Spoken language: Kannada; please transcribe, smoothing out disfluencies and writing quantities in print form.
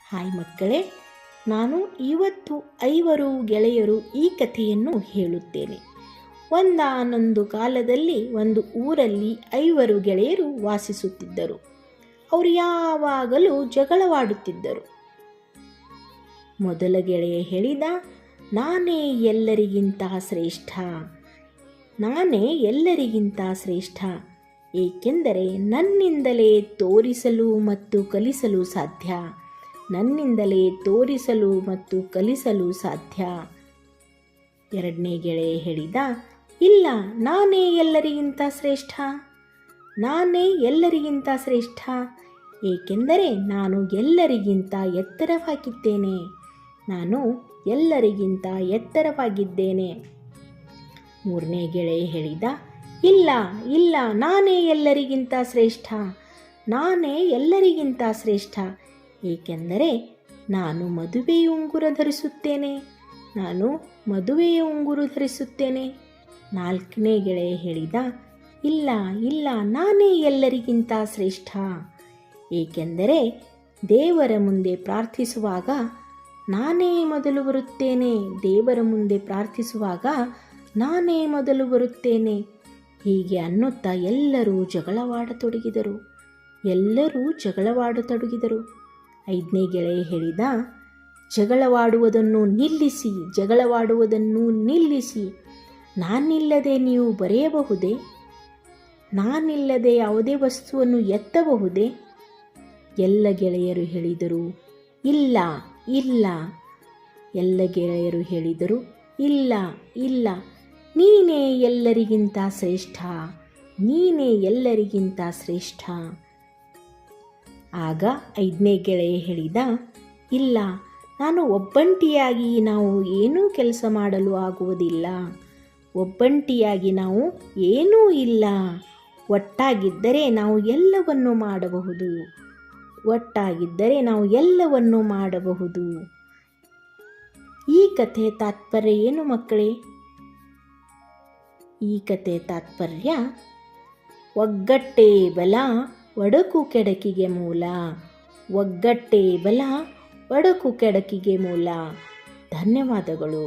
ಹಾಯ್ ಮಕ್ಕಳೇ, ನಾನು ಇವತ್ತು 5 ಗೆಳೆಯರು ಈ ಕಥೆಯನ್ನು ಹೇಳುತ್ತೇನೆ. ಒಂದಾನೊಂದು ಕಾಲದಲ್ಲಿ ಒಂದು ಊರಲ್ಲಿ 5 ಗೆಳೆಯರು ವಾಸಿಸುತ್ತಿದ್ದರು. ಅವರು ಯಾವಾಗಲೂ ಜಗಳವಾಡುತ್ತಿದ್ದರು. ಮೊದಲ ಗೆಳೆಯ ಹೇಳಿದ, ನಾನೇ ಎಲ್ಲರಿಗಿಂತ ಶ್ರೇಷ್ಠ, ನಾನೇ ಎಲ್ಲರಿಗಿಂತ ಶ್ರೇಷ್ಠ, ಏಕೆಂದರೆ ನನ್ನಿಂದಲೇ ತೋರಿಸಲು ಮತ್ತು ಕಲಿಸಲು ಸಾಧ್ಯ, ನನ್ನಿಂದಲೇ ತೋರಿಸಲು ಮತ್ತು ಕಲಿಸಲು ಸಾಧ್ಯ. ಎರಡನೇ ಗೆಳೆಯ ಹೇಳಿದ, ಇಲ್ಲ, ನಾನೇ ಎಲ್ಲರಿಗಿಂತ ಶ್ರೇಷ್ಠ, ನಾನೇ ಎಲ್ಲರಿಗಿಂತ ಶ್ರೇಷ್ಠ, ಏಕೆಂದರೆ ನಾನು ಎಲ್ಲರಿಗಿಂತ ಎತ್ತರವಾಗಿದ್ದೇನೆ, ನಾನು ಎಲ್ಲರಿಗಿಂತ ಎತ್ತರವಾಗಿದ್ದೇನೆ. ಮೂರನೇ ಗೆಳೆಯ ಹೇಳಿದ, ಇಲ್ಲ ಇಲ್ಲ, ನಾನೇ ಎಲ್ಲರಿಗಿಂತ ಶ್ರೇಷ್ಠ, ನಾನೇ ಎಲ್ಲರಿಗಿಂತ ಶ್ರೇಷ್ಠ, ಏಕೆಂದರೆ ನಾನು ಮದುವೆಯ ಉಂಗುರ ಧರಿಸುತ್ತೇನೆ, ನಾನು ಮದುವೆಯ ಉಂಗುರ ಧರಿಸುತ್ತೇನೆ. ನಾಲ್ಕನೇ ಗೆಳೆಯ ಹೇಳಿದ, ಇಲ್ಲ ಇಲ್ಲ, ನಾನೇ ಎಲ್ಲರಿಗಿಂತ ಶ್ರೇಷ್ಠ, ಏಕೆಂದರೆ ದೇವರ ಮುಂದೆ ಪ್ರಾರ್ಥಿಸುವಾಗ ನಾನೇ ಮೊದಲು ಬರುತ್ತೇನೆ, ದೇವರ ಮುಂದೆ ಪ್ರಾರ್ಥಿಸುವಾಗ ನಾನೇ ಮೊದಲು ಬರುತ್ತೇನೆ. ಹೀಗೆ ಅನ್ನುತ್ತಾ ಎಲ್ಲರೂ ಜಗಳವಾಡತೊಡಗಿದರು, ಎಲ್ಲರೂ ಜಗಳವಾಡತೊಡಗಿದರು. ಐದನೇ ಗೆಳೆಯ ಹೇಳಿದ, ಜಗಳವಾಡುವುದನ್ನು ನಿಲ್ಲಿಸಿ, ಜಗಳವಾಡುವುದನ್ನು ನಿಲ್ಲಿಸಿ, ನಾನಿಲ್ಲದೆ ನೀವು ಬರೆಯಬಹುದೇ, ನಾನಿಲ್ಲದೆ ಯಾವುದೇ ವಸ್ತುವನ್ನು ಎತ್ತಬಹುದೇ? ಎಲ್ಲ ಗೆಳೆಯರು ಹೇಳಿದರು, ಇಲ್ಲ ಇಲ್ಲ. ಎಲ್ಲ ಗೆಳೆಯರು ಹೇಳಿದರು, ಇಲ್ಲ ಇಲ್ಲ, ನೀನೇ ಎಲ್ಲರಿಗಿಂತ ಶ್ರೇಷ್ಠ, ನೀನೇ ಎಲ್ಲರಿಗಿಂತ ಶ್ರೇಷ್ಠ. ಆಗ ಐದನೇ ಗೆಳೆಯ ಹೇಳಿದ, ಇಲ್ಲ, ನಾನು ಒಬ್ಬಂಟಿಯಾಗಿ ನಾವು ಏನೂ ಕೆಲಸ ಮಾಡಲು ಆಗುವುದಿಲ್ಲ, ಒಬ್ಬಂಟಿಯಾಗಿ ನಾವು ಏನೂ ಇಲ್ಲ, ಒಟ್ಟಾಗಿದ್ದರೆ ನಾವು ಎಲ್ಲವನ್ನು ಮಾಡಬಹುದು, ಒಟ್ಟಾಗಿದ್ದರೆ ನಾವು ಎಲ್ಲವನ್ನು ಮಾಡಬಹುದು. ಈ ಕಥೆಯ ತಾತ್ಪರ್ಯ ಏನು ಮಕ್ಕಳೇ? ಈ ಕಥೆಯ ತಾತ್ಪರ್ಯ, ಒಗ್ಗಟ್ಟೇ ಬಲ, ಒಡಕು ಕೆಡಕಿಗೆ ಮೂಲ, ಒಗ್ಗಟ್ಟೇ ಬಲ, ಒಡಕು ಕೆಡಕಿಗೆ ಮೂಲ. ಧನ್ಯವಾದಗಳು.